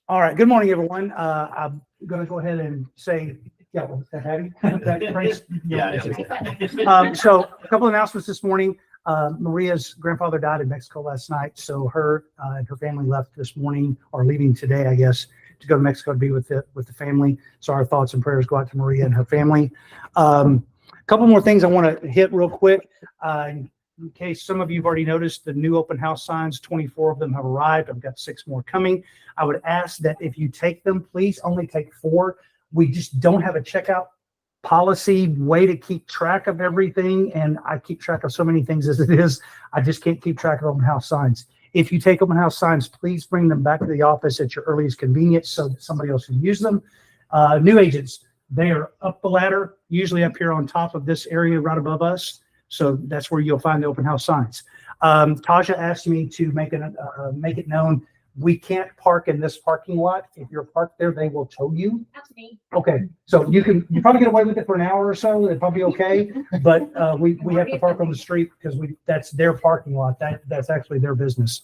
All right. Good morning, everyone. I'm going to go ahead and say, yeah, well, Hattie? Yeah. So a couple of announcements this morning. Maria's grandfather died in Mexico last night. So her and her family left this morning, or leaving today, I guess, to go to Mexico to be with the family. So our thoughts and prayers go out to Maria and her family. A couple more things I want to hit real quick. In case some of you have already noticed, the new open house signs, 24 of them have arrived. I've got 6 more coming. I would ask that if you take them, please only take 4. We just don't have a checkout policy way to keep track of everything. And I keep track of so many things as it is. I just can't keep track of open house signs. If you take open house signs, please bring them back to the office at your earliest convenience so that somebody else can use them. New agents, they are up the ladder, usually up here on top of this area right above us. So that's where you'll find the open house signs. Tasha asked me to make it known we can't park in this parking lot. If you're parked there, they will tow you. That's me. Okay, so you probably get away with it for an hour or so. It'd probably be okay. But we have to park on the street because that's their parking lot. That's actually their business.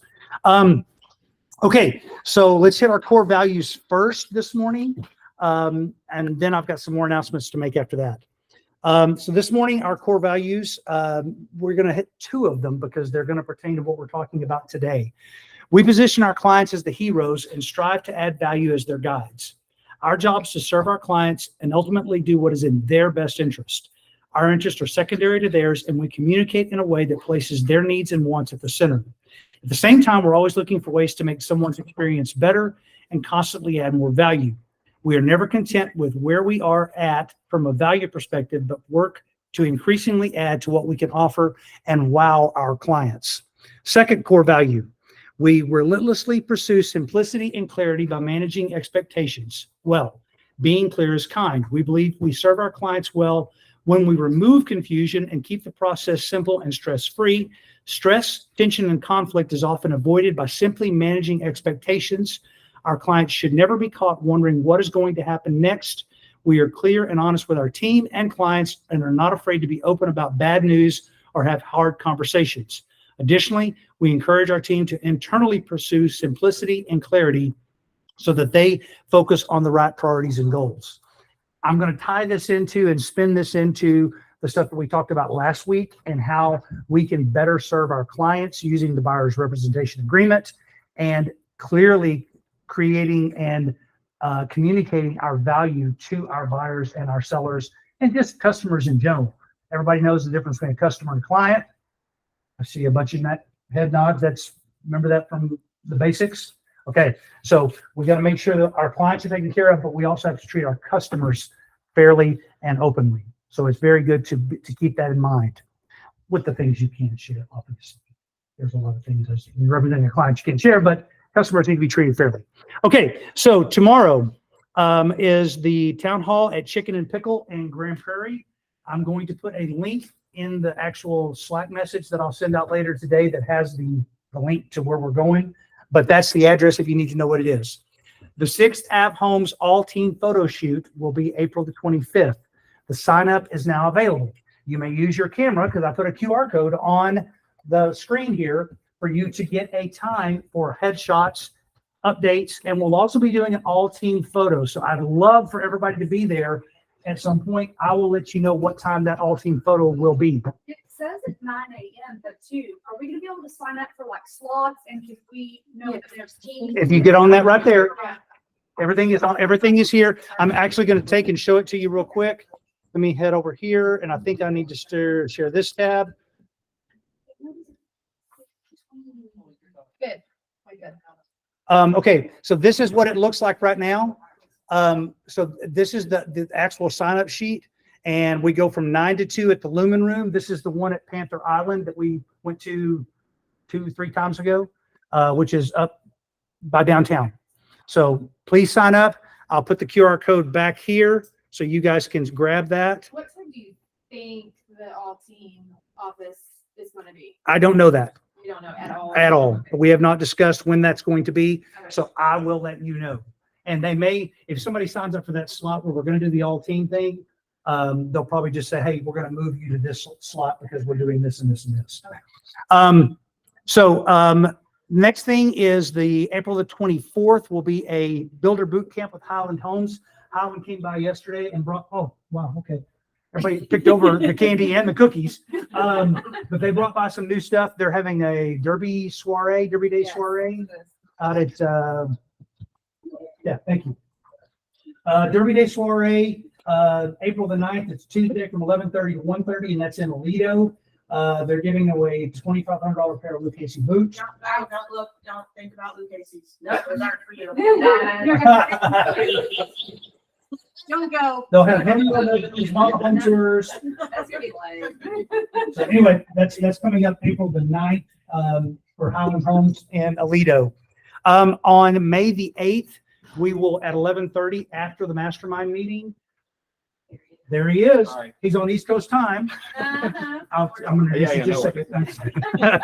Okay, so let's hit our core values first this morning, and then I've got some more announcements to make after that. So this morning, our core values, we're going to hit 2 of them because they're going to pertain to what we're talking about today. We position our clients as the heroes and strive to add value as their guides. Our job is to serve our clients and ultimately do what is in their best interest. Our interests are secondary to theirs, and we communicate in a way that places their needs and wants at the center. At the same time, we're always looking for ways to make someone's experience better and constantly add more value. We are never content with where we are at from a value perspective, but work to increasingly add to what we can offer and wow our clients. Second core value, we relentlessly pursue simplicity and clarity by managing expectations well. Being clear is kind. We believe we serve our clients well when we remove confusion and keep the process simple and stress-free. Stress, tension, and conflict is often avoided by simply managing expectations. Our clients should never be caught wondering what is going to happen next. We are clear and honest with our team and clients and are not afraid to be open about bad news or have hard conversations. Additionally, we encourage our team to internally pursue simplicity and clarity so that they focus on the right priorities and goals. I'm going to tie this into and spin this into the stuff that we talked about last week and how we can better serve our clients using the buyer's representation agreement and clearly creating and communicating our value to our buyers and our sellers and just customers in general. Everybody knows the difference between a customer and a client. I see a bunch of that head nods. Remember that from the basics? Okay, so we got to make sure that our clients are taken care of, but we also have to treat our customers fairly and openly. So it's very good to keep that in mind with the things you can't share, obviously. There's a lot of things as you're representing a client you can't share, but customers need to be treated fairly. Okay, so tomorrow is the town hall at Chicken and Pickle in Grand Prairie. I'm going to put a link in the actual Slack message that I'll send out later today that has the link to where we're going, but that's the address if you need to know what it is. The 6th Ave Homes all-team photo shoot will be April the 25th. The sign-up is now available. You may use your camera because I put a QR code on the screen here for you to get a time for headshots, updates, and we'll also be doing an all-team photo. So I'd love for everybody to be there. At some point, I will let you know what time that all-team photo will be. It says at 9 a.m. but too. Are we going to be able to sign up for like slots? And if we know that there's teams, if you get on that right there, everything is here. I'm actually going to take and show it to you real quick. Let me head over here, and I think I need to share this tab. Good. Okay, so this is what it looks like right now. So this is the actual sign-up sheet, and we go from 9 to 2 at the Lumen Room. This is the one at Panther Island that we went to 2-3 times ago, which is up by downtown. So please sign up. I'll put the QR code back here so you guys can grab that. What time do you think the all-team office is going to be? I don't know that. You don't know at all? At all. Okay. We have not discussed when that's going to be, Okay. so I will let you know. And they may, if somebody signs up for that slot where we're going to do the all-team thing, they'll probably just say, hey, we're going to move you to this slot because we're doing this and this and this. Okay. Next thing is the April the 24th will be a builder boot camp with Highland Homes. Highland came by yesterday and brought, oh, wow, okay. Everybody picked over the candy and the cookies. But they brought by some new stuff. They're having a Derby Day soiree out at, yeah, thank you. Derby Day soiree, April the 9th. It's Tuesday from 11:30 to 1:30, and that's in Aledo. They're giving away $2,500 pair of Luke Casey boots. Don't think about Luke Casey's. No, those aren't for you. Don't go. They'll have small hunters. That's gonna be lame. So anyway, that's coming up April the 9th for Highland Homes and Aledo. On May the 8th, we will at 11:30 after the Mastermind meeting. There he is. Right. He's on East Coast time. I'm going to Yeah, just a no second.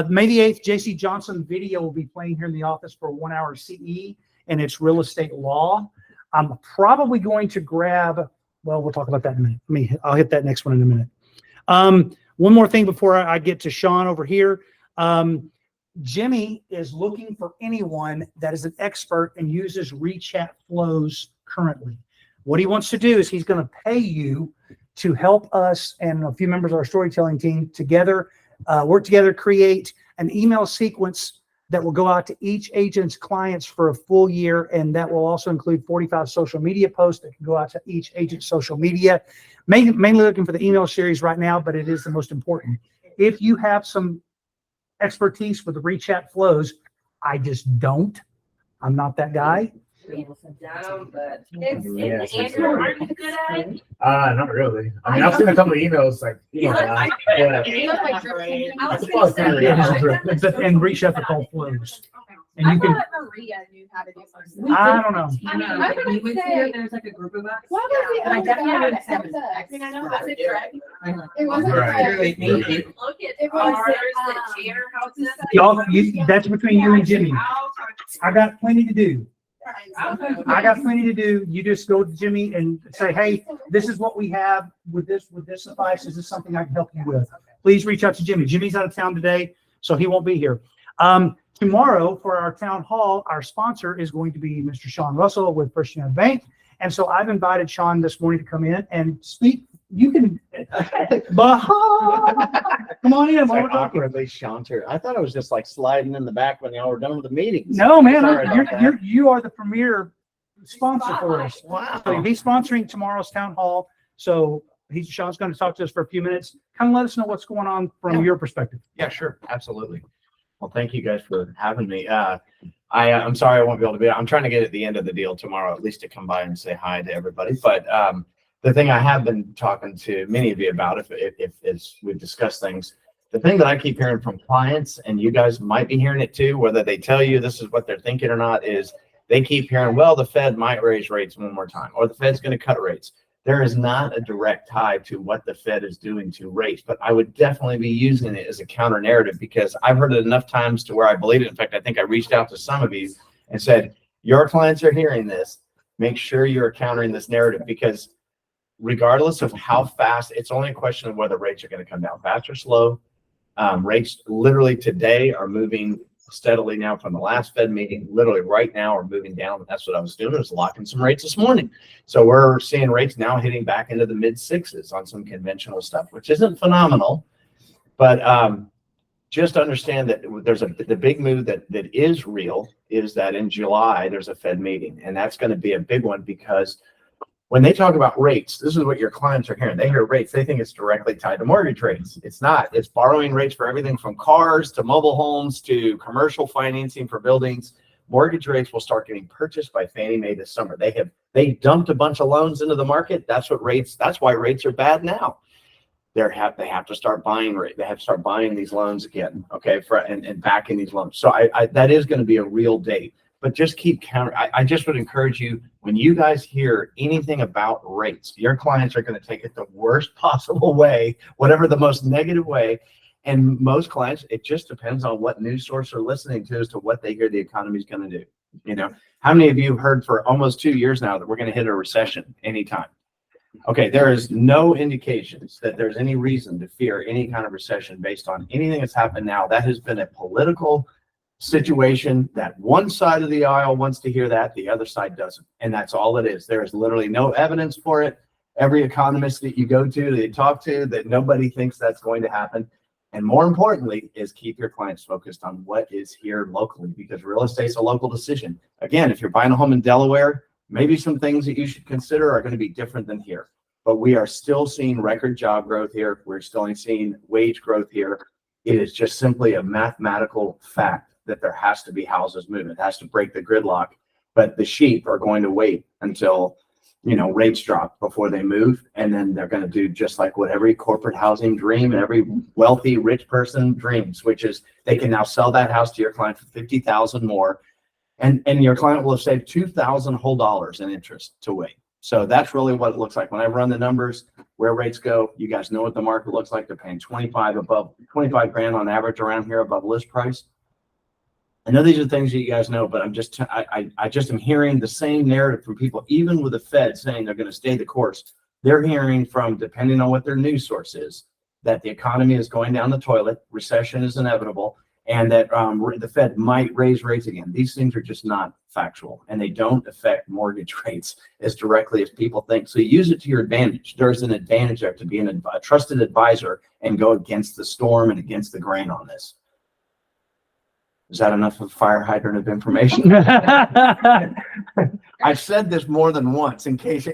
May the 8th, JC Johnson Video will be playing here in the office for 1 hour CE, and it's real estate law. I'm probably going to grab, well, we'll talk about that in a minute. I'll hit that next one in a minute. One more thing before I get to Sean over here. Jimmy is looking for anyone that is an expert and uses ReChat flows currently. What he wants to do is he's going to pay you to help us and a few members of our storytelling team together, work together, create an email sequence that will go out to each agent's clients for a full year. And that will also include 45 social media posts that can go out to each agent's social media. Mainly looking for the email series right now, but it is the most important. If you have some expertise with the ReChat flows, I just don't. I'm not that guy. Down, but Yes, Andrew, aren't you good at it? Not really. I mean, I've seen a couple of emails like, You look like- yeah. You look like drip. I was Well, gonna yeah, say. it's a And ReChat are called flows. And I you can, thought Maria knew how to do something. I don't know. I mean, I we would went say- here, there's like a group of us. Why was the And I other definitely guy would that have helped us? I mean, I know how to Greg. It wasn't Right. Greg. Look at It the was, cars, the chair houses. Y'all, that's between you and Jimmy. I got plenty to do. I got plenty to do. You just go to Jimmy and say, hey, this is what we have. Would this suffice? Is this something I can help you with? Please reach out to Jimmy. Jimmy's out of town today, so he won't be here. Tomorrow for our town hall, our sponsor is going to be Mr. Sean Russell with First United Bank. And so I've invited Sean this morning to come in and speak. You can, come on in. It's while like we're talking. awkwardly saunter. I thought I was just like sliding in the back when y'all were done with the meetings. No, man, Sorry about that. you are the premier sponsor for us. Wow. So he's sponsoring tomorrow's town hall. So Sean's going to talk to us for a few minutes. Kind of let us know what's going on from your perspective. Yeah, sure. Absolutely. Well, thank you guys for having me. I'm sorry I won't be able to be. I'm trying to get at the end of the deal tomorrow, at least to come by and say hi to everybody. But the thing I have been talking to many of you about, if as we've discussed things, the thing that I keep hearing from clients, and you guys might be hearing it too, whether they tell you this is what they're thinking or not, is they keep hearing, well, the Fed might raise rates one more time, or the Fed's going to cut rates. There is not a direct tie to what the Fed is doing to rates, but I would definitely be using it as a counter narrative because I've heard it enough times to where I believe it. In fact, I think I reached out to some of you and said, your clients are hearing this. Make sure you're countering this narrative because regardless of how fast, it's only a question of whether rates are going to come down fast or slow. Rates literally today are moving steadily now from the last Fed meeting, literally right now are moving down. That's what I was doing, was locking some rates this morning. So we're seeing rates now hitting back into the mid sixes on some conventional stuff, which isn't phenomenal, but just understand that there's the big move that is real is that in July, there's a Fed meeting, and that's going to be a big one because when they talk about rates, this is what your clients are hearing. They hear rates, they think it's directly tied to mortgage rates. It's not. It's borrowing rates for everything from cars to mobile homes to commercial financing for buildings. Mortgage rates will start getting purchased by Fannie Mae this summer. They dumped a bunch of loans into the market. That's why rates are bad now. They have to start buying rate. They have to start buying these loans again, okay, and backing these loans. So that is going to be a real date. But just keep counting. I just would encourage you, when you guys hear anything about rates, your clients are going to take it the worst possible way, whatever the most negative way. And most clients, it just depends on what news source they're listening to as to what they hear the economy is going to do. You know, how many of you have heard for almost 2 years now that we're going to hit a recession anytime? Okay, there is no indications that there's any reason to fear any kind of recession based on anything that's happened now. That has been a political situation that one side of the aisle wants to hear that, the other side doesn't. And that's all it is. There is literally no evidence for it. Every economist that you go to, that you talk to, that nobody thinks that's going to happen. And more importantly is keep your clients focused on what is here locally, because real estate's a local decision. Again, if you're buying a home in Delaware, maybe some things that you should consider are going to be different than here. But we are still seeing record job growth here. We're still seeing wage growth here. It is just simply a mathematical fact that there has to be houses moving. It has to break the gridlock. But the sheep are going to wait until, rates drop before they move. And then they're going to do just like what every corporate housing dream and every wealthy, rich person dreams, which is they can now sell that house to your client for $50,000 more. And your client will have saved $2,000 whole dollars in interest to wait. So that's really what it looks like. When I run the numbers, where rates go, you guys know what the market looks like. They're paying 25 grand on average around here above list price. I know these are things that you guys know, but I just am hearing the same narrative from people, even with the Fed saying they're going to stay the course. They're hearing from, depending on what their news source is, that the economy is going down the toilet, recession is inevitable, and that the Fed might raise rates again. These things are just not factual, and they don't affect mortgage rates as directly as people think. So you use it to your advantage. There's an advantage there to be a trusted advisor and go against the storm and against the grain on this. Is that enough of a fire hydrant of information? I've said this more than once in case.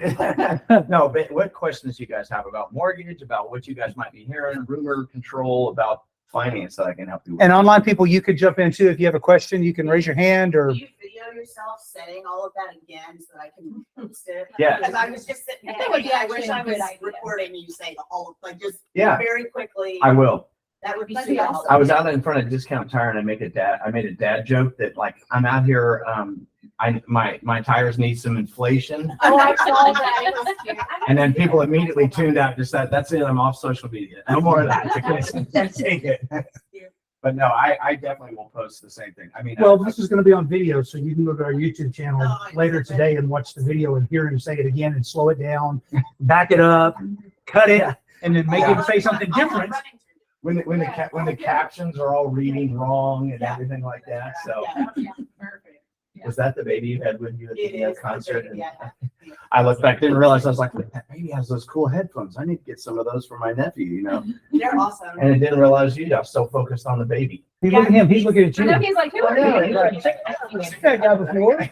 No, but what questions you guys have about mortgage, about what you guys might be hearing, rumor control, about finance that I can help you with? And online people, you could jump into if you have a question, you can raise your hand or. Do you video yourself saying all of that again so that I can post it? Yeah. Because I was just sitting there, That would be I wish actually a I was good idea. recording you say the whole, just Yeah. very quickly. I will. That would be That'd be super awesome. helpful. I was out in front of Discount Tire and I made a dad joke that like I'm out here. My tires need some inflation, Oh, I saw that. It was cute. and then people immediately tuned out. Just said, "That's it. I'm off social media. No more of that." Take it. But no, I definitely will post the same thing. I mean, Well, this is going to be on video, so you can go to our YouTube channel later today and watch the video and hear him say it again and slow it down, back it up, cut it, and then make him say something different. when the captions are all reading wrong and everything like that. So Perfect. was that the baby you had with you at It the is. concert? And Yeah. I looked back, didn't realize, I was like, that baby has those cool headphones. I need to get some of those for my nephew, They're awesome. And I didn't realize I was so focused on the baby. Hey, look at him. He's looking at I know you. he's like, who are I know, you? right. I've seen that guy before.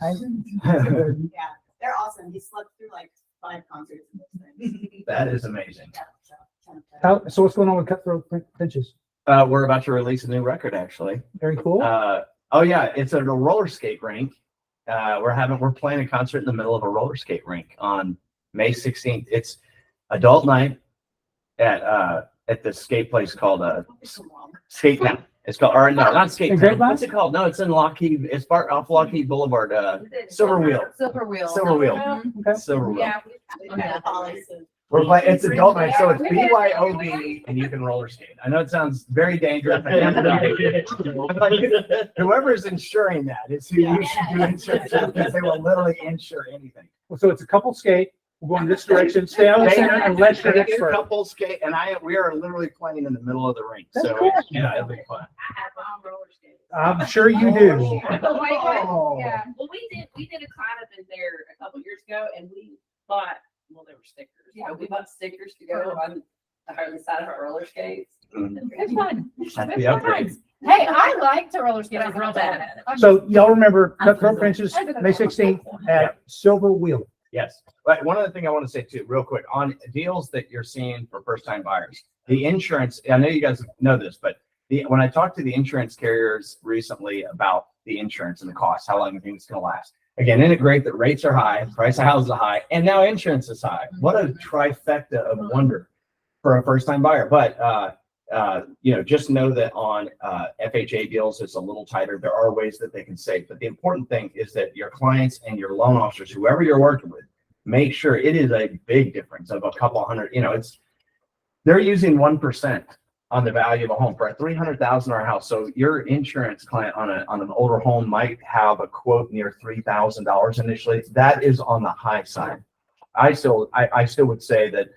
Yeah, they're awesome. He slept through like 5 concerts. And those things. That is amazing. Yeah, so, So what's going on with Cutthroat Pinches? We're about to release a new record, actually. Very cool. Oh yeah, it's a roller skate rink. We're playing a concert in the middle of a roller skate rink on May 16th. It's adult night at this skate place called Skate Town. It's called, or no, not Skate In Town. Grapevine? What's it called? No, it's in Lockheed. It's off Lockheed Boulevard. Silver Wheel. Silver Wheel. Silver Wheel. Okay. Silver Wheel. Yeah. yeah, Holly, so- We're playing. It's adult night, so it's BYOB, and you can roller skate. I know it sounds very dangerous. Whoever's insuring that is who you should do insurance with, because they will literally insure anything. So it's a couple skate. We're going this direction. Stay on the center and let the next A couple skate, and we are literally playing in the middle of the rink. That's So cool. yeah, it'll be fun. I have my own roller skates. I'm sure you do. Oh. Yeah. Well, we did a climb up in there a couple years ago, and we bought, well, they were stickers. Yeah. So we bought stickers to go on the side of our roller skates. Mm. It's fun. That's the upgrade. Hey, I like to roller skate. I'm real bad at it. So y'all remember Cutthroat Pinches, May 16th at Silver Wheel. Yes. But one other thing I want to say too, real quick, on deals that you're seeing for first-time buyers, the insurance, I know you guys know this, but when I talked to the insurance carriers recently about the insurance and the cost, how long it's going to last. Again, isn't it great that rates are high, price of houses are high, and now insurance is high? What a trifecta of wonder for a first-time buyer. But just know that on FHA deals, it's a little tighter. There are ways that they can save. But the important thing is that your clients and your loan officers, whoever you're working with, make sure it is a big difference of a couple hundred. They're using 1% on the value of a home for a $300,000 house. So your insurance client on an older home might have a quote near $3,000 initially. That is on the high side. I still would say that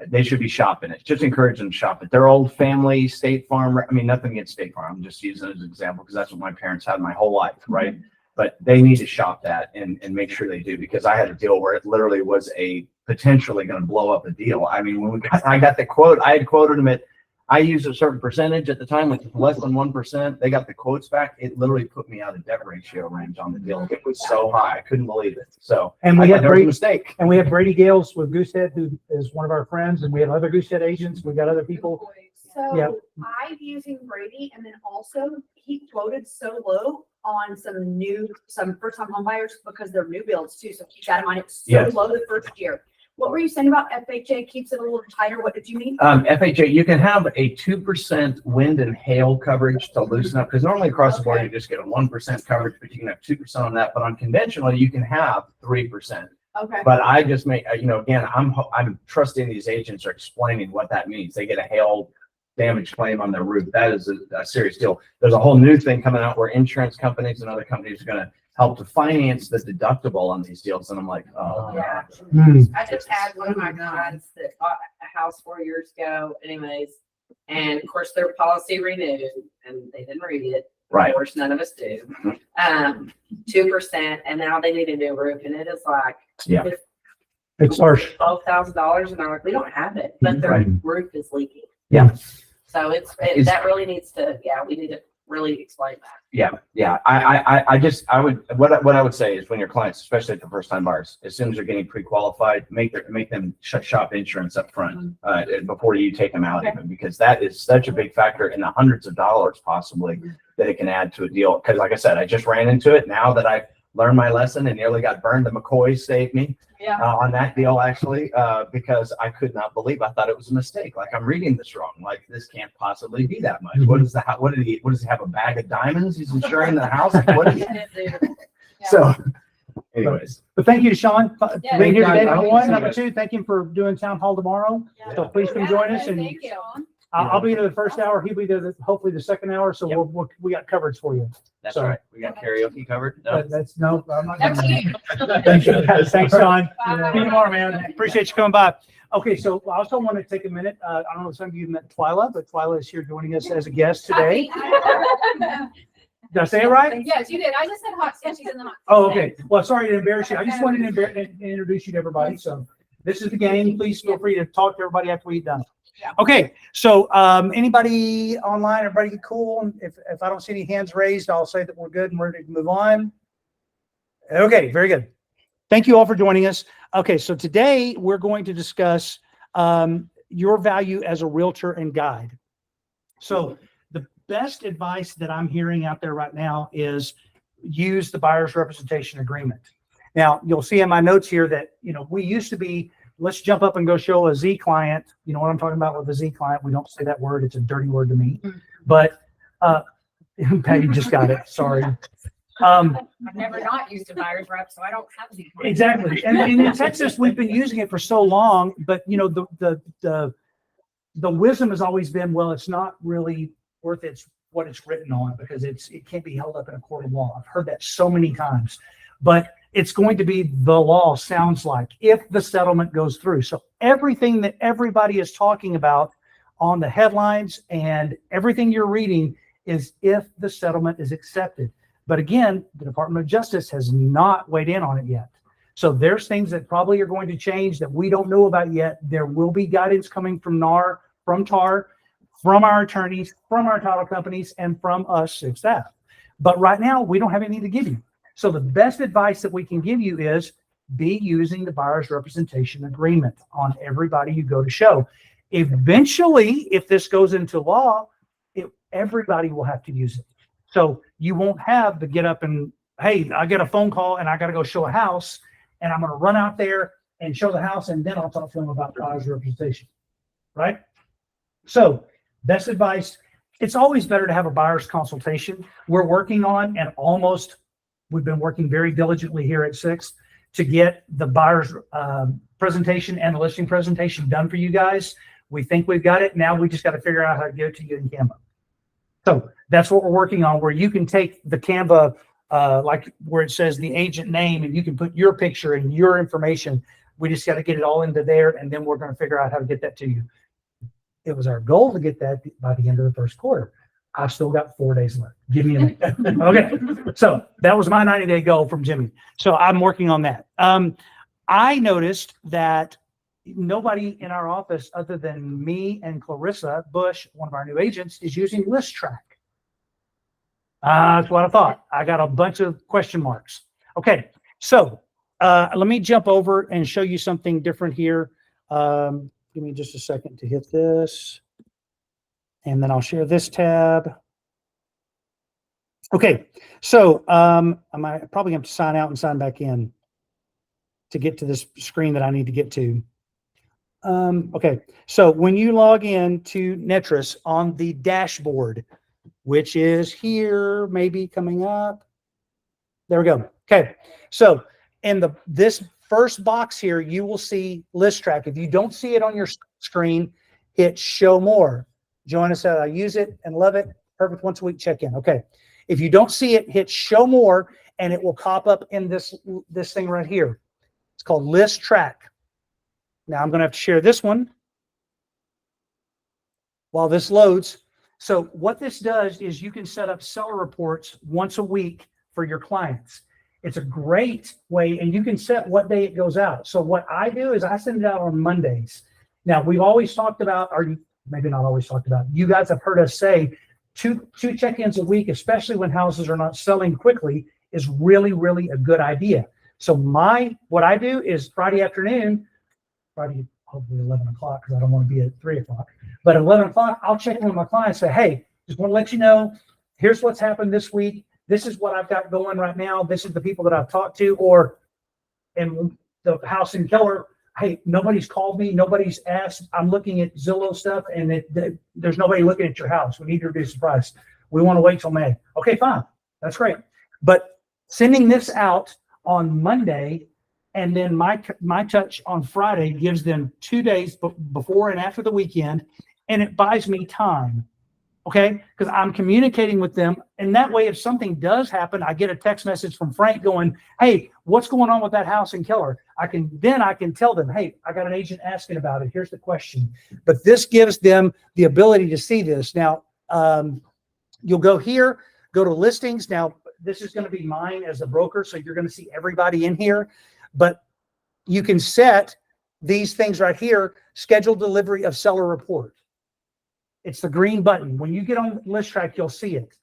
they should be shopping it. Just encourage them to shop it. Their old family, State Farm. I mean, nothing against State Farm. I'm just using it as an example because that's what my parents had my whole life, right? But they need to shop that and make sure they do, because I had a deal where it literally was a potentially going to blow up a deal. I mean, when I got the quote, I had quoted them at, I used a certain percentage at the time, which was less than 1%. They got the quotes back. It literally put me out of debt ratio range on the deal. It was so high. I couldn't believe it. So, And we I had thought there was a Brady, mistake. and we have Brady Gales with Goosehead, who is one of our friends, and we have other Goosehead agents. We got other people. Yeah. So I'm using Brady, and then also he quoted so low on some first time home buyers because they're new builds too. So keep that in mind. It's so Yes. low the first year. What were you saying about FHA keeps it a little tighter? What did you mean? FHA, you can have a 2% wind and hail coverage to loosen up, because normally across the board, Okay. you just get a 1% coverage, but you can have 2% on that. But on conventional, you can have 3%. Okay. But I just make, again, I'm trusting these agents are explaining what that means. They get a hail damage claim on their roof. That is a serious deal. There's a whole new thing coming out where insurance companies and other companies are going to help to finance the deductible on these deals. And I'm like, oh, Yeah. Hmm. I just had one of my clients that bought a house 4 years ago anyways. And of course, their policy renewed and they didn't read it. right. Of course, none of us do. Mhm. 2%, and now they need a new roof, and it is like Yeah. It's harsh. $12,000, and they're like, we don't have it, but their Right. roof is leaking. Yeah. So Is- that really needs to, we need to really explain that. Yeah. What I would say is when your clients, especially the first time buyers, as soon as they're getting pre-qualified, make them shop insurance up front, before you take them out, Okay. even, because that is such a big factor in the hundreds of dollars possibly that it can add to a deal. Cause like I said, I just ran into it now that I learned my lesson and nearly got burned. The McCoys saved me. Yeah. On that deal, actually, because I could not believe, I thought it was a mistake. Like, I'm reading this wrong. Like, this can't possibly be that much. What is that? What does he have, a bag of diamonds? He's insuring the house? What is So anyways, But thank you to Sean for Yeah. being here today. Thank Number you. one. Number two, thank him for doing town hall tomorrow. Yeah. So please come join us, and Thank you. I'll be there the first hour. He'll be there hopefully the second hour. So Yep. we got coverage for you. that's So- all right. We got karaoke covered. No? That's no, I'm not. That's gonna- you. Thank you. Thanks, Sean. Bye. See you tomorrow, man. Appreciate you coming by. Okay, so I also want to take a minute. I don't know if some of you met Twyla, but Twyla is here joining us as a guest today. Did I say it right? Yes, you did. I just said hot sketches in the hot. Oh, okay. Well, sorry to embarrass you. I just wanted to introduce you to everybody. So this is the game. Please feel free to talk to everybody after we've done. Okay, so anybody online, everybody cool? If I don't see any hands raised, I'll say that we're good and ready to move on. Okay, very good. Thank you all for joining us. Okay, so today we're going to discuss your value as a realtor and guide. So the best advice that I'm hearing out there right now is use the buyer's representation agreement. Now, you'll see in my notes here that, we used to be, let's jump up and go show a Z client. You know what I'm talking about with a Z client? We don't say that word. It's a dirty word to me. But Patty just got it. Sorry. I've never not used a buyer's rep, so I don't have the. Exactly. And in Texas, we've been using it for so long, but the wisdom has always been, well, it's not really worth what it's written on, because it can't be held up in a court of law. I've heard that so many times, but it's going to be the law, sounds like, if the settlement goes through. So everything that everybody is talking about on the headlines and everything you're reading is if the settlement is accepted. But again, the Department of Justice has not weighed in on it yet. So there's things that probably are going to change that we don't know about yet. There will be guidance coming from NAR, from TAR, from our attorneys, from our title companies, and from us staff. But right now, we don't have anything to give you. So the best advice that we can give you is be using the buyer's representation agreement on everybody you go to show. Eventually, if this goes into law, everybody will have to use it. So you won't have to get up and, hey, I get a phone call and I got to go show a house, and I'm going to run out there and show the house, and then I'll talk to them about buyer's representation, right? So best advice, it's always better to have a buyer's consultation. We're working on, and we've been working very diligently here at Sixth to get the buyer's presentation and the listing presentation done for you guys. We think we've got it. Now we just got to figure out how to give it to you in Canva. So that's what we're working on, where you can take the Canva like where it says the agent name, and you can put your picture and your information. We just got to get it all into there, and then we're going to figure out how to get that to you. It was our goal to get that by the end of the first quarter. I've still got 4 days left. Give me a minute. Okay. So that was my 90-day goal from Jimmy. So I'm working on that. I noticed that nobody in our office other than me and Clarissa Bush, one of our new agents, is using ListTrack. That's what I thought. I got a bunch of question marks. Okay. So let me jump over and show you something different here. Give me just a second to hit this. And then I'll share this tab. Okay, so I might probably have to sign out and sign back in to get to this screen that I need to get to. Okay, so when you log in to Netris on the dashboard, which is here, maybe coming up. There we go. Okay, so in this first box here, you will see ListTrack. If you don't see it on your screen, hit Show More. Joanna said, I use it and love it. Perfect once a week check-in. Okay. If you don't see it, hit Show More, and it will pop up in this thing right here. It's called ListTrack. Now I'm going to have to share this one while this loads. So what this does is you can set up seller reports once a week for your clients. It's a great way, and you can set what day it goes out. So what I do is I send it out on Mondays. Now we've always talked about, or maybe not always talked about, you guys have heard us say two check-ins a week, especially when houses are not selling quickly, is really, really a good idea. So what I do is Friday afternoon, Friday, hopefully 11 o'clock, because I don't want to be at 3 o'clock, but at 11 o'clock, I'll check in with my clients, say, hey, just want to let you know, here's what's happened this week. This is what I've got going right now. This is the people that I've talked to, or in the house in Keller, hey, nobody's called me. Nobody's asked. I'm looking at Zillow stuff, and there's nobody looking at your house. We need to reduce the price. We want to wait till May. Okay, fine. That's great. But sending this out on Monday and then my touch on Friday gives them 2 days before and after the weekend, and it buys me time. Okay, because I'm communicating with them, and that way, if something does happen, I get a text message from Frank going, "Hey, what's going on with that house in Keller?" I can tell them, "Hey, I got an agent asking about it. Here's the question." But this gives them the ability to see this. Now, you'll go here, go to listings. Now, this is going to be mine as a broker, so you're going to see everybody in here. But you can set these things right here: schedule delivery of seller report. It's the green button. When you get on ListTrack, you'll see it.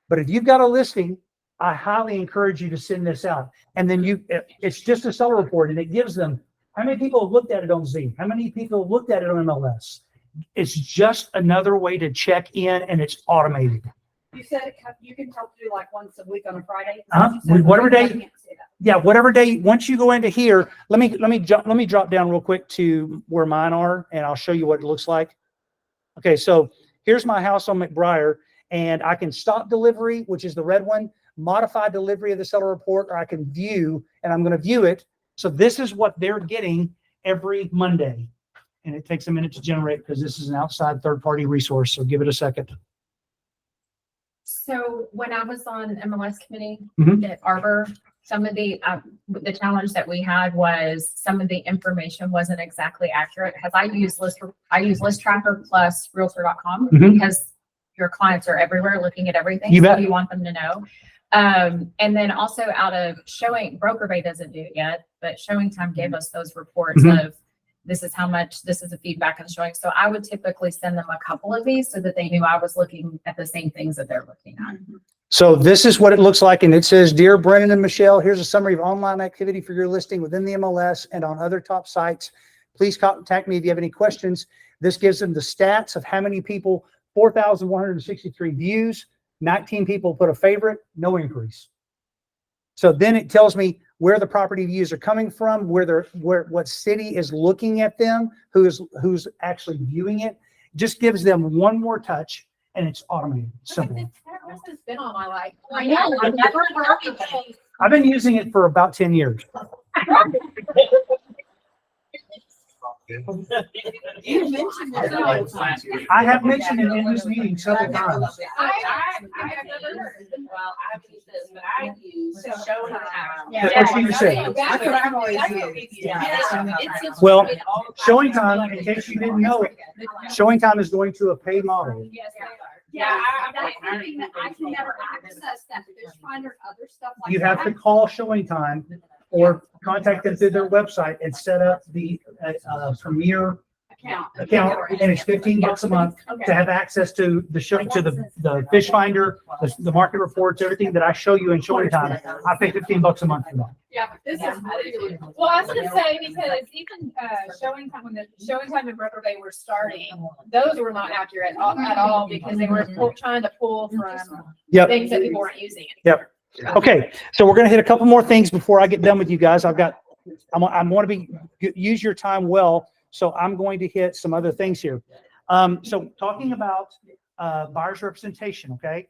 But if you've got a listing, I highly encourage you to send this out. And then it's just a seller report, and it gives them how many people have looked at it on Z, how many people have looked at it on MLS. It's just another way to check in, and it's automated. You said you can tell to do like once a week on a Friday. Whatever day. Yeah, whatever day. Once you go into here, let me drop down real quick to where mine are, and I'll show you what it looks like. Okay, so here's my house on McBriar, and I can stop delivery, which is the red one, modify delivery of the seller report, or I can view, and I'm going to view it. So this is what they're getting every Monday. And it takes a minute to generate because this is an outside third-party resource, so give it a second. So when I was on MLS committee Mhm. at Arbor, some of the challenge that we had was some of the information wasn't exactly accurate. Because I use List Tracker plus Realtor.com Mhm. because your clients are everywhere looking at everything. You so bet. you want them to know. And then also out of Showing, Broker Bay doesn't do it yet, but Showing Time gave us those reports Mhm. of this is how much, this is the feedback on Showing. So I would typically send them a couple of these so that they knew I was looking at the same things that they're looking at. So this is what it looks like, and it says, "Dear Brennan and Michelle, here's a summary of online activity for your listing within the MLS and on other top sites. Please contact me if you have any questions." This gives them the stats of how many people, 4,163 views, 19 people put a favorite, no increase. So then it tells me where the property views are coming from, what city is looking at them, who's actually viewing it. Just gives them one more touch, and it's automated. Simple. This has been on my life. I know, I've never heard of it. I've been using it for about 10 years. You mentioned it. I have mentioned it in this meeting several times. I have never heard. Well, I haven't used this, but I use Showing time. That's what she just said. That's what I've always That's what used. we- Yeah. It seems Well, like all the Showing time. Time, in case you didn't know it, Showing Time is going to a pay model. Yes, they are. Yeah, that's the thing that I can never access that fish finder, other stuff like that. You have to call Showing Time or contact them through their website and set up the Premier account, and it's $15 a month to have access to the show, to the fish finder, the market reports, everything that I show you in Showing Time. I pay $15 a month for that. Yeah, this is really, well, I was gonna say, because even, Showing Time, when the Showing Time and Brother Bay were starting, those were not accurate at all, because they were trying to pull from Yep. things that people weren't using. Okay, so we're gonna hit a couple more things before I get done with you guys. I'm want to use your time well, so I'm going to hit some other things here. So talking about buyer's representation, okay?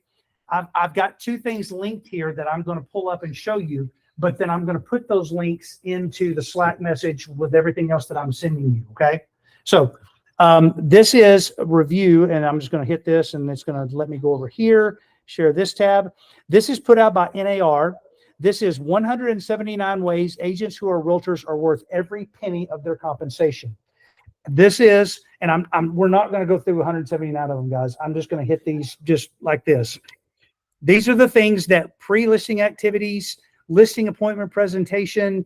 I've got two things linked here that I'm going to pull up and show you, but then I'm going to put those links into the Slack message with everything else that I'm sending you, okay? So this is a review, and I'm just going to hit this, and it's going to let me go over here, share this tab. This is put out by NAR. This is 179 ways agents who are realtors are worth every penny of their compensation. This is, and we're not going to go through 179 of them, guys. I'm just going to hit these just like this. These are the things that pre-listing activities, listing appointment presentation,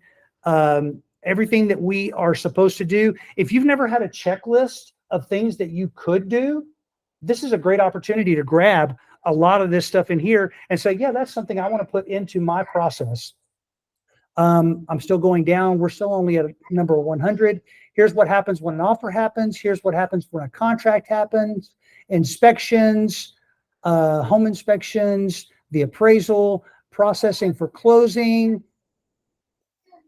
everything that we are supposed to do. If you've never had a checklist of things that you could do, this is a great opportunity to grab a lot of this stuff in here and say, yeah, that's something I want to put into my process. I'm still going down. We're still only at number 100. Here's what happens when an offer happens. Here's what happens when a contract happens. Inspections, home inspections, the appraisal, processing for closing,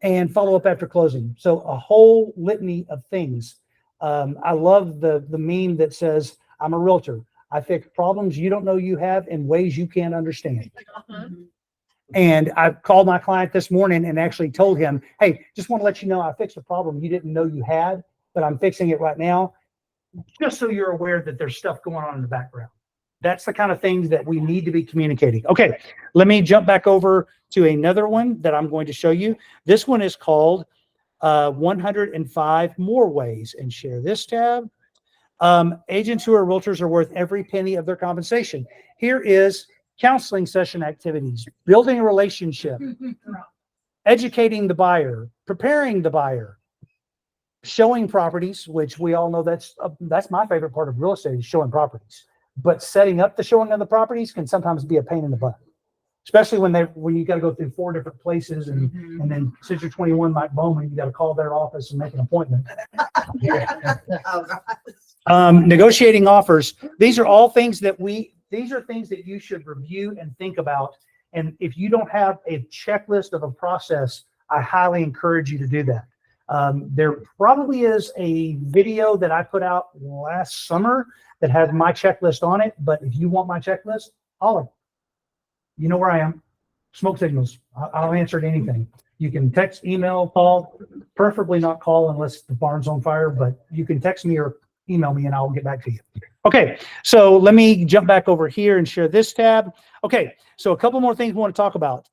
and follow up after closing. So a whole litany of things. I love the meme that says, I'm a realtor. I fix problems you don't know you have in ways you can't understand. And I called my client this morning and actually told him, hey, just want to let you know I fixed a problem you didn't know you had, but I'm fixing it right now, just so you're aware that there's stuff going on in the background. That's the kind of things that we need to be communicating. Okay, let me jump back over to another one that I'm going to show you. This one is called 105 More Ways, and share this tab. Agents who are realtors are worth every penny of their compensation. Here is counseling session activities, building a relationship, educating the buyer, preparing the buyer, showing properties, which we all know that's my favorite part of real estate, is showing properties. But setting up the showing of the properties can sometimes be a pain in the butt, especially when you got to go through 4 different places, and then since you're 21 like Bowman, you got to call their office and make an appointment. Negotiating offers. These are all things that you should review and think about. And if you don't have a checklist of a process, I highly encourage you to do that. There probably is a video that I put out last summer that had my checklist on it. But if you want my checklist, holler. You know where I am. Smoke signals. I'll answer to anything. You can text, email, call, preferably not call unless the barn's on fire, but you can text me or email me and I'll get back to you. Okay, so let me jump back over here and share this tab. Okay, so a couple more things we want to talk about.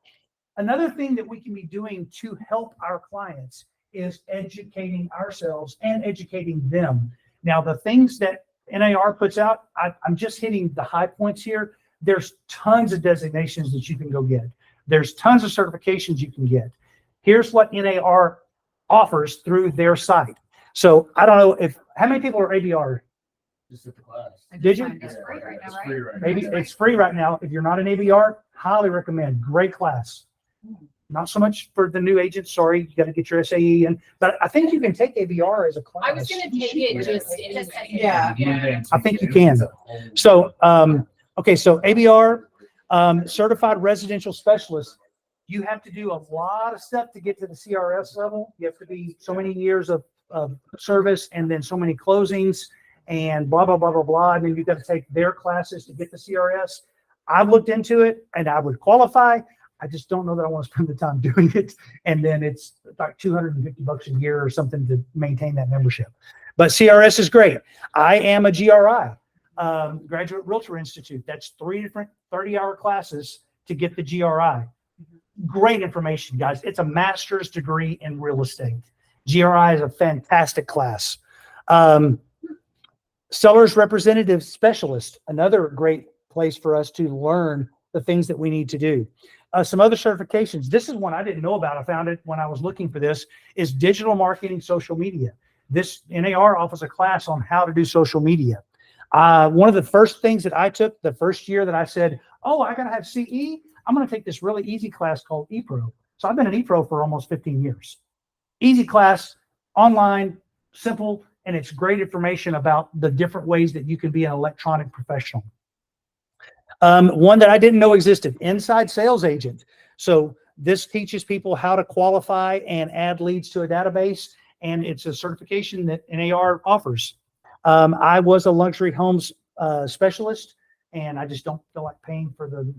Another thing that we can be doing to help our clients is educating ourselves and educating them. Now, the things that NAR puts out, I'm just hitting the high points here. There's tons of designations that you can go get. There's tons of certifications you can get. Here's what NAR offers through their site. So I don't know how many people are ABR? Just at the class. Did you? It's free right now, It's right? free right now. Maybe it's free right now. If you're not an ABR, highly recommend. Great class. Not so much for the new agents. Sorry, you got to get your SAE in. But I think you can take ABR as a class. I was gonna take it just Yeah. I think you can. So, okay, so ABR, certified residential specialist. You have to do a lot of stuff to get to the CRS level. You have to be so many years of service and then so many closings and blah, blah, blah, blah, blah. And then you've got to take their classes to get the CRS. I've looked into it and I would qualify. I just don't know that I want to spend the time doing it. And then it's like $250 a year or something to maintain that membership. But CRS is great. I am a GRI, Graduate Realtor Institute. That's 3 different 30-hour classes to get the GRI. great information, guys. It's a master's degree in real estate. GRI is a fantastic class. Sellers Representative Specialist, another great place for us to learn the things that we need to do. Some other certifications. This is one I didn't know about. I found it when I was looking for this, is digital marketing, social media. This NAR offers a class on how to do social media. One of the first things that I took the first year that I said, oh, I got to have CE, I'm going to take this really easy class called ePro. So I've been an ePro for almost 15 years. Easy class, online, simple, and it's great information about the different ways that you can be an electronic professional. One that I didn't know existed, Inside Sales Agent. So this teaches people how to qualify and add leads to a database, and it's a certification that NAR offers. I was a luxury homes specialist, and I just don't feel like paying for the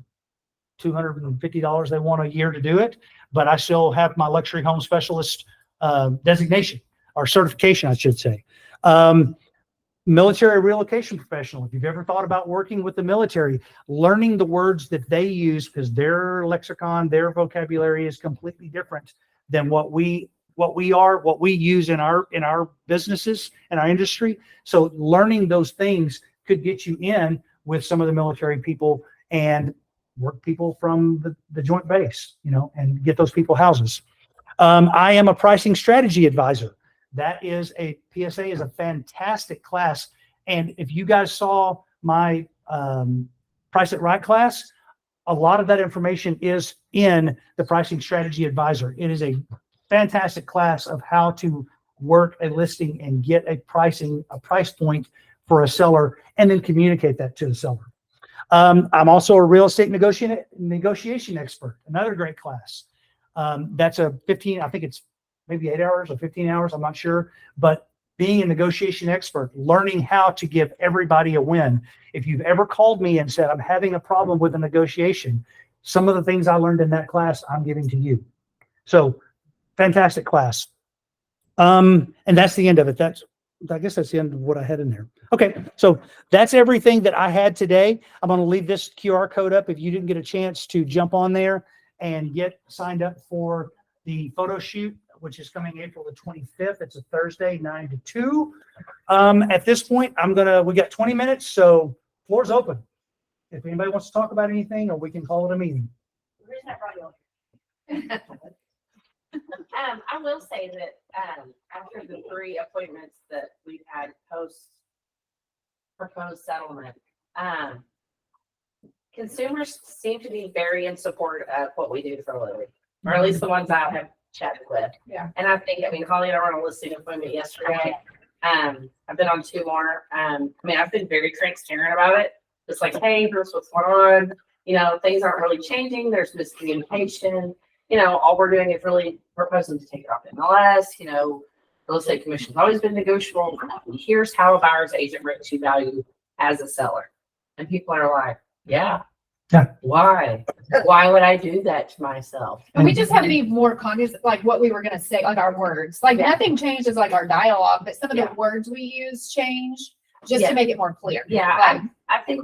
$250 they want a year to do it, but I still have my luxury home specialist designation, or certification, I should say. Military relocation professional. If you've ever thought about working with the military, learning the words that they use, because their lexicon, their vocabulary is completely different than what we use in our businesses and our industry. So learning those things could get you in with some of the military people and work people from the joint base, and get those people houses. I am a pricing strategy advisor. That is a PSA is a fantastic class. And if you guys saw my Price It Right class, a lot of that information is in the pricing strategy advisor. It is a fantastic class of how to work a listing and get a price point for a seller, and then communicate that to the seller. I'm also a real estate negotiation expert, another great class. That's a 15, I think it's maybe 8 hours or 15 hours, I'm not sure, but being a negotiation expert, learning how to give everybody a win. If you've ever called me and said, I'm having a problem with a negotiation, some of the things I learned in that class, I'm giving to you. So fantastic class. And that's the end of it. I guess that's the end of what I had in there. Okay, so that's everything that I had today. I'm going to leave this QR code up if you didn't get a chance to jump on there and get signed up for the photo shoot, which is coming April the 25th. It's a Thursday, 9 to 2. At this point, we got 20 minutes, so floor's open. If anybody wants to talk about anything, or we can call it a meeting. Where's that radio? I will say that after the 3 appointments that we've had post proposed settlement, consumers seem to be very in support of what we do for a living, or at least the ones I have chatted with. Yeah. And I think, Holly and I were on a listing appointment yesterday. I've been on 2 more. I've been very transparent about it. It's like, hey, here's what's going on. Things aren't really changing. There's miscommunication. All we're doing is really proposing to take it off MLS. Real estate commission's always been negotiable. Here's how a buyer's agent brings you value as a seller. And people are like, yeah. Why? Why would I do that to myself? And we just had to be more cognizant, like what we were gonna say, like our words. Like nothing changed as like our dialogue, but some of the words we use changed just to make it more clear. Yeah, I think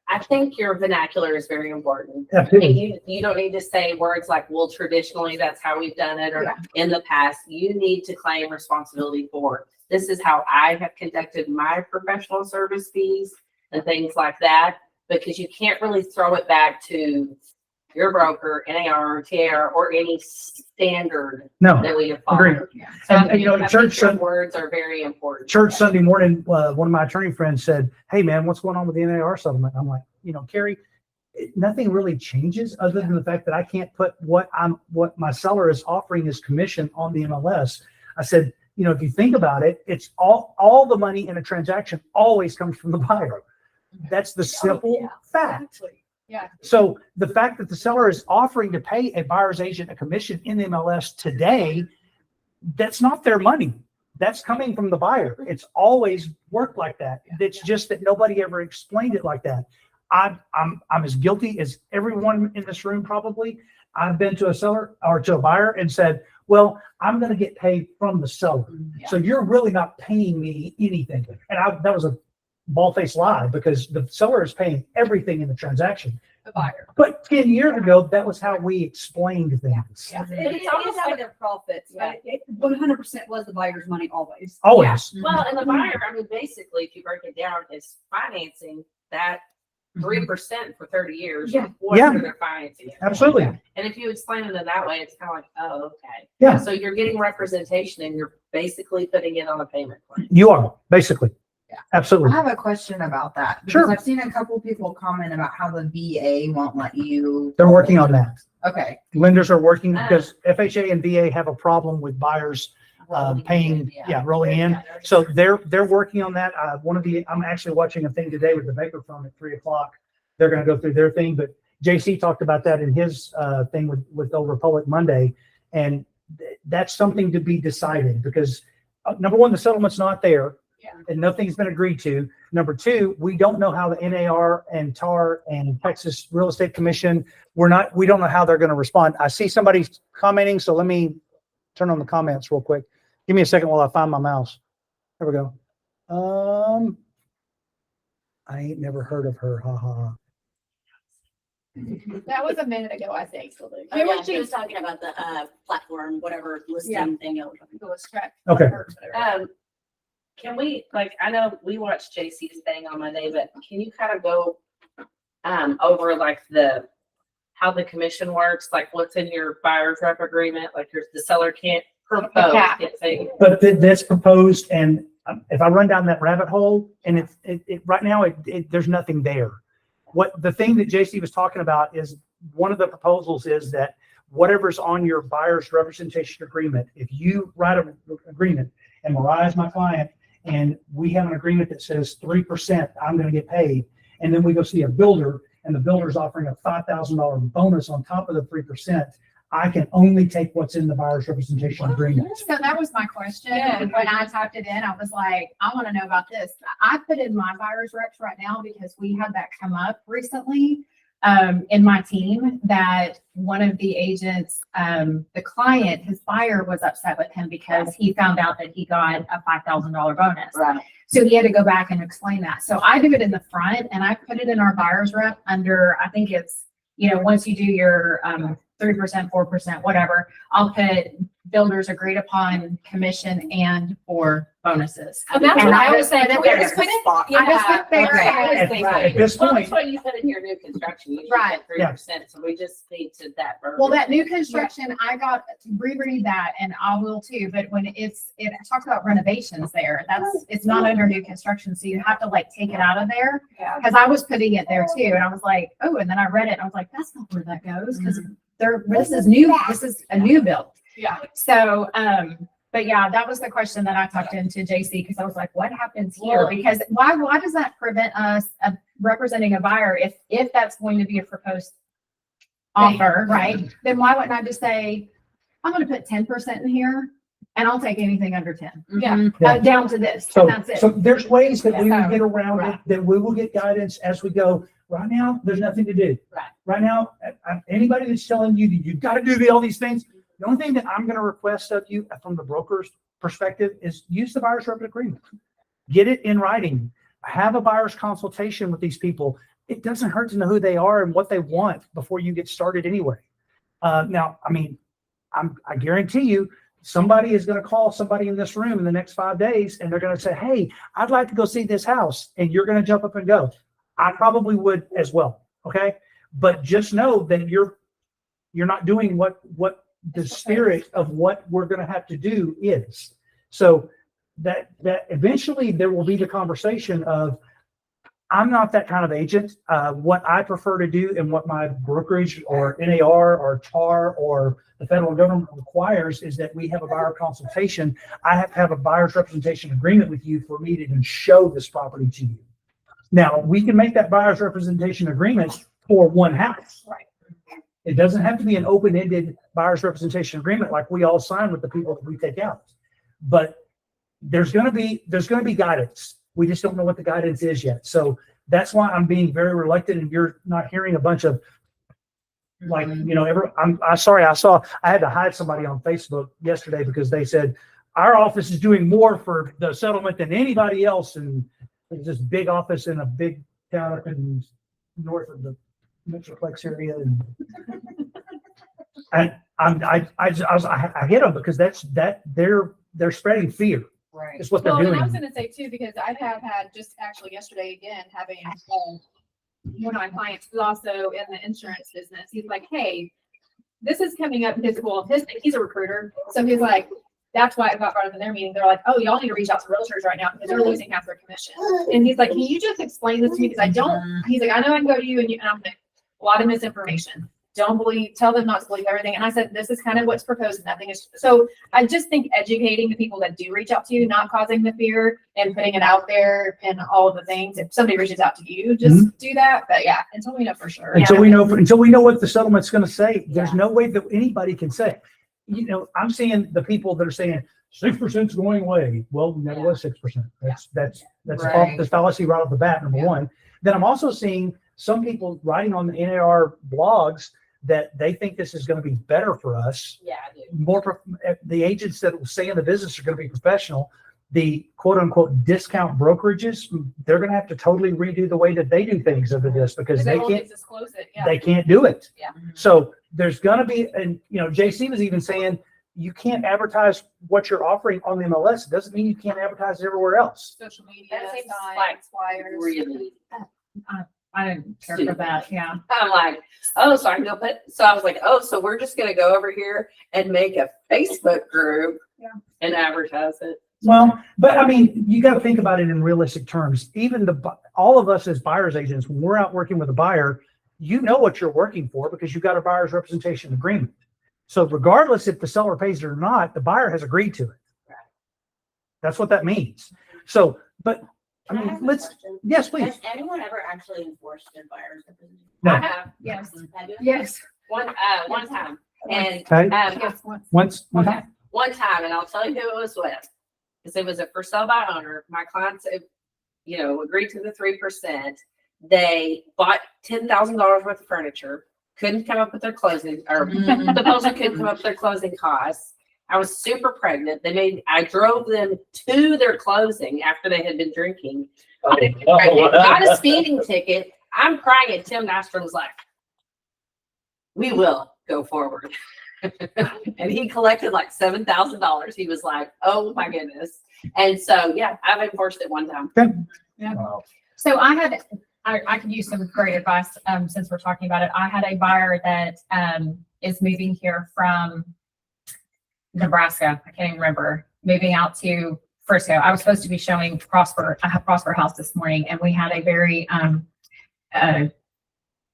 I think your vernacular is very important. Absolutely. You don't need to say words like, well, traditionally that's how we've done it, or in the past. You need to claim responsibility for it. This is how I have conducted my professional service fees and things like that, because you can't really throw it back to your broker, NAR, TAR, or any standard that we have followed. Agreed. And church words are very important. Church Sunday morning, one of my attorney friends said, hey man, what's going on with the NAR settlement? I'm like, Carrie, nothing really changes other than the fact that I can't put what my seller is offering as commission on the MLS. I said, if you think about it, it's all the money in a transaction always comes from the buyer. That's the simple fact. Yeah. So the fact that the seller is offering to pay a buyer's agent a commission in the MLS today, that's not their money. That's coming from the buyer. It's always worked like that. It's just that nobody ever explained it like that. I'm as guilty as everyone in this room probably. I've been to a seller or to a buyer and said, well, I'm going to get paid from the seller. Yeah. So you're really not paying me anything. And that was a bald-faced lie, because the seller is paying everything in the transaction. the buyer. But 10 years ago, that was how we explained things. Yeah. It's almost like their profits, but it 100% was the buyer's money always. Always. Well, and the buyer, I mean, basically, if you break it down, is financing that 3% for 30 years. Yeah. What Yeah. they're financing it. Absolutely. And if you explain it in that way, it's kind of like, oh, okay. Yeah. So you're getting representation and you're basically putting it on a payment plan. You are, basically. Yeah. Absolutely. I have a question about that. Sure. Because I've seen a couple people comment about how the VA won't let you. They're working on that. Okay. Lenders are working because FHA and VA have a problem with buyers paying, rolling in. So they're working on that. I'm actually watching a thing today with the Baker firm at 3:00. They're going to go through their thing, but JC talked about that in his thing with Old Republic Monday. And that's something to be decided because number one, the settlement's not there. Yeah. And nothing's been agreed to. Number two, we don't know how the NAR and TAR and Texas Real Estate Commission, we don't know how they're going to respond. I see somebody commenting, so let me turn on the comments real quick. Give me a second while I find my mouse. There we go. I ain't never heard of her. Ha ha ha. That was a minute ago, I think. Oh, yeah, she was talking about the platform, whatever listing thing. It was correct. Okay. Can we, like, I know we watched JC's thing on Monday, but can you kind of go over like how the commission works, like what's in your buyer's rep agreement, like the seller can't propose, can't say. But that's proposed, and if I run down that rabbit hole, and right now there's nothing there. What the thing that JC was talking about is one of the proposals is that whatever's on your buyer's representation agreement, if you write an agreement, and Mariah is my client, and we have an agreement that says 3% I'm going to get paid, and then we go see a builder, and the builder's offering a $5,000 bonus on top of the 3%, I can only take what's in the buyer's representation agreement. So that was my question. Yeah. When I typed it in, I was like, I want to know about this. I put in my buyer's reps right now because we had that come up recently in my team that one of the agents, the client, his buyer was upset with him because he found out that he got a $5,000 bonus. Right. So he had to go back and explain that. So I do it in the front and I put it in our buyer's rep under, I think it's, once you do your 3%, 4%, whatever, I'll put builders agreed upon commission and or bonuses. And that's And what I I was just saying. put it We there. just put it. I just put there. Okay. I was thinking. At this Well, point, that's what you said in your new construction. You Right. said 3%, so we just need to that verbiage. Well, that new construction, I got to reread that and I will too, but when it talks about renovations there, it's not under new construction, so you have to like take it out of there. Yeah. Cause I was putting it there too, and I was like, oh, and then I read it, and I was like, that's not where that goes, cause this is a new build. Yeah. So, but yeah, that was the question that I talked into JC, because I was like, what happens here? Because why does that prevent us of representing a buyer if that's going to be a proposed offer, right? Then why wouldn't I just say, I'm gonna put 10% in here and I'll take anything under 10, Yeah. Yeah. down to this, so and that's it. so there's ways that we will Yeah. get around it, that we will get guidance as we go. Right now, there's nothing to do. Right. Right now, anybody that's telling you that you've got to do all these things, the only thing that I'm going to request of you from the broker's perspective is use the buyer's rep agreement. Get it in writing. Have a buyer's consultation with these people. It doesn't hurt to know who they are and what they want before you get started anyway. Now, I mean, I guarantee you, somebody is going to call somebody in this room in the next 5 days, and they're going to say, hey, I'd like to go see this house. And you're going to jump up and go. I probably would as well. Okay. But just know that you're not doing what the spirit of what we're going to have to do is. So that eventually there will be the conversation of, I'm not that kind of agent. What I prefer to do and what my brokerage or NAR or TAR or the federal government requires is that we have a buyer consultation. I have to have a buyer's representation agreement with you for me to even show this property to you. Now, we can make that buyer's representation agreement for one house. Right. It doesn't have to be an open-ended buyer's representation agreement like we all sign with the people that we take out. But there's going to be guidance. We just don't know what the guidance is yet. So that's why I'm being very reluctant, and you're not hearing a bunch of like, I'm sorry. I had to hide somebody on Facebook yesterday because they said our office is doing more for the settlement than anybody else. And it's this big office in a big town up in north of the Metroplex area. And I hit them because they're spreading fear. Right. Is what they're Well, and I was doing. gonna say too, because I have had just actually yesterday again, having one of my clients who's also in the insurance business. He's like, hey, this is coming up because, well, he's a recruiter. So he's like, that's why it got brought up in their meeting. They're like, oh, y'all need to reach out to realtors right now because they're losing half their commission. And he's like, can you just explain this to me? Because I don't, he's like, I know I can go to you and I'm like, a lot of misinformation. Don't believe, tell them not to believe everything. And I said, this is kind of what's proposed. Nothing is. So I just think educating the people that do reach out to you, not causing the fear and putting it out there and all of the things. If somebody reaches out to you, just do that. But yeah, until we know for sure. Until we know what the settlement's going to say, there's no way that anybody can say. You know, I'm seeing the people that are saying 6% is going away. Well, never was 6%. That's Right. the fallacy right off the bat. Number one. Then I'm also seeing some people writing on the NAR blogs that they think this is going to be better for us. Yeah, I do. The agents that will stay in the business are going to be professional. The quote unquote discount brokerages, they're going to have to totally redo the way that they do things under this because they won't can't. disclose it. Yeah. They can't do it. Yeah. So there's going to be, and JC was even saying you can't advertise what you're offering on the MLS. It doesn't mean you can't advertise it everywhere else. Social media, That seems signs, like flyers. really. I didn't care for that, yeah. I'm like, oh, so I can go so I was like, oh, so we're just gonna go over here and make a Facebook group and advertise it. Well, but I mean, you got to think about it in realistic terms. Even all of us as buyer's agents, when we're out working with a buyer, you know what you're working for because you got a buyer's representation agreement. So regardless if the seller pays it or not, the buyer has agreed to it. Right. That's what that means. So, but I Can I mean, ask a let's, question? yes, please. Has anyone ever actually enforced their buyer's representation? No. I have Yes. Have you? Yes. one time. And Okay. Yes, once. One okay, time. one time, and I'll tell you who it was with. Because it was a for sale by owner. My clients, agreed to the 3%. They bought $10,000 worth of furniture, couldn't come up with their closing, or supposedly couldn't come up with their closing costs. I was super pregnant. I drove them to their closing after they had been drinking. Got a speeding ticket. I'm crying, and Tim Nastrom's like, we will go forward. And he collected like $7,000. He was like, oh my goodness. And so, yeah, I've enforced it one time. So I could use some great advice, since we're talking about it. I had a buyer that, is moving here from Nebraska. I can't even remember, moving out to Frisco. I was supposed to be showing Prosper House this morning, and we had a very,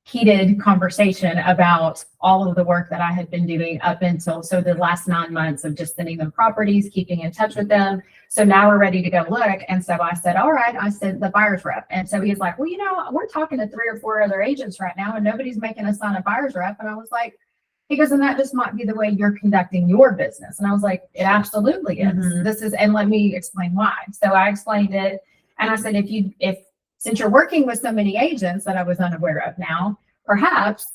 heated conversation about all of the work that I had been doing up until the last 9 months of just sending them properties, keeping in touch with them. So now we're ready to go look. And so I said, all right, I said the buyer's rep. And so he's like, well, we're talking to 3 or 4 other agents right now and nobody's making us sign a buyer's rep. And I was like, he goes, and that just might be the way you're conducting your business. And I was like, it absolutely is. Mhm. And let me explain why. So I explained it. And I said, since you're working with so many agents that I was unaware of now, perhaps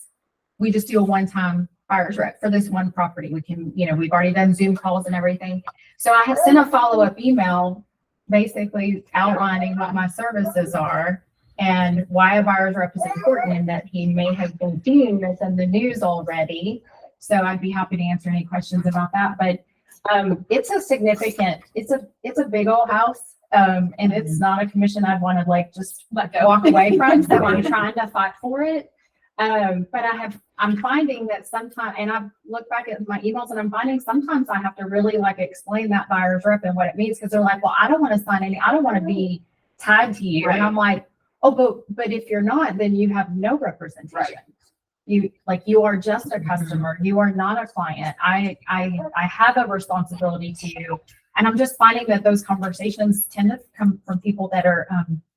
we just do a one-time buyer's rep for this one property. We can, we've already done Zoom calls and everything. So I had sent a follow-up email basically outlining what my services are and why a buyer's rep is important and that he may have been seeing this in the news already. So I'd be happy to answer any questions about that. But it's a big old house. And it's not a commission I'd want to just let go, walk away from. So I'm trying to fight for it. But I'm finding that sometimes, and I've looked back at my emails and I'm finding sometimes I have to really explain that buyer's rep and what it means. Cause they're like, well, I don't want to sign I don't want to be tied to you. Right. And I'm like, oh, but if you're not, then you have no representation. Right. You are just a customer. You are not a client. I have a responsibility to you. And I'm just finding that those conversations tend to come from people that are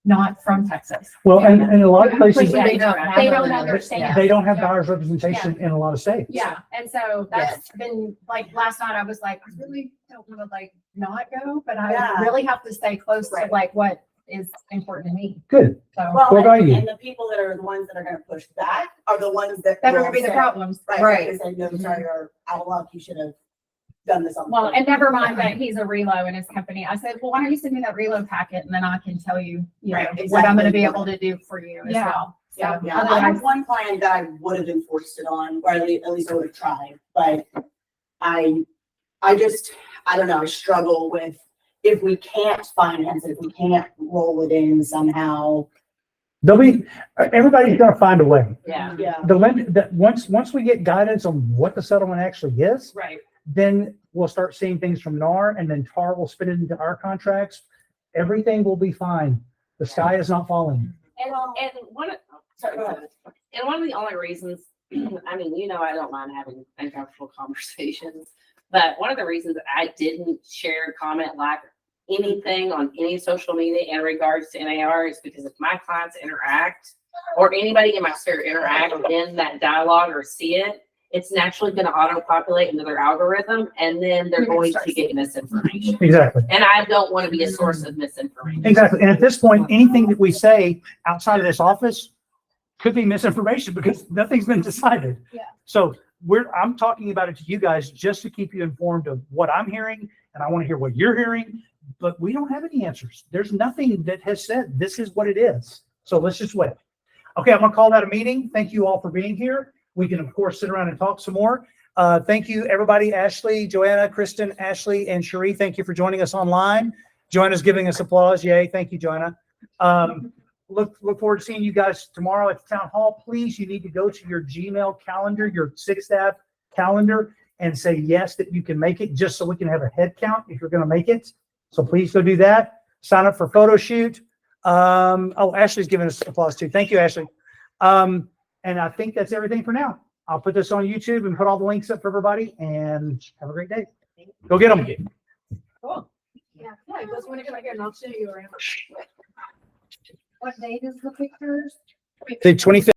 not from Texas. Well, and in a lot of places, They don't understand. they don't have buyer's representation in a lot of states. Yeah, and so that's been last night I was like, I really don't want to not go, but I Yeah. really have to stay close Right. to what is important to me. Good. So Well, What about you? and the people that are the ones that are gonna push back are the ones that. that are will gonna be the say- problems. Right. Right. They say, no, sorry, you're out of luck. You should have done this on. Well, and never mind that he's a relo in his company. I said, well, why don't you send me that relo packet and then I can tell you, Right, what I'm gonna exactly. be able to do for you as Yeah. well. So Yeah, I otherwise, have one client that I would have enforced it on, or at least I would have tried, but I don't know, I struggle with if we can't finance it, if we can't roll it in somehow. Everybody's gonna find a way. Yeah, Yeah. Once we get guidance on what the settlement actually is, right. then we'll start seeing things from NAR, and then TAR will spit it into our contracts. Everything will be fine. The sky is not falling. And one of, sorry, go ahead. And one of the only reasons, I mean, I don't mind having uncomfortable conversations, but one of the reasons that I didn't share, comment, like anything on any social media in regards to NAR is because if my clients interact or anybody in my sphere interact in that dialogue or see it, it's naturally going to auto-populate into their algorithm, and then they're going to get misinformation. Exactly. And I don't want to be a source of misinformation. Exactly. And at this point, anything that we say outside of this office could be misinformation because nothing's been decided. Yeah. So I'm talking about it to you guys just to keep you informed of what I'm hearing, and I want to hear what you're hearing, but we don't have any answers. There's nothing that has said this is what it is. So let's just wait. Okay, I'm gonna call that a meeting. Thank you all for being here. We can, of course, sit around and talk some more. Thank you, everybody. Ashley, Joanna, Kristen, Ashley, and Cherie, thank you for joining us online. Joanna's giving us applause. Yay. Thank you, Joanna. Look forward to seeing you guys tomorrow at the town hall. Please, you need to go to your Gmail calendar, your Sixth Ave calendar, and say yes that you can make it, just so we can have a head count if you're going to make it. So please go do that. Sign up for photo shoot. Ashley's giving us applause too. Thank you, Ashley. And I think that's everything for now. I'll put this on YouTube and put all the links up for everybody, and have a great day. Go get them. Cool. Yeah, I just want to get right here and I'll show you around. What date is the pictures? The 25th.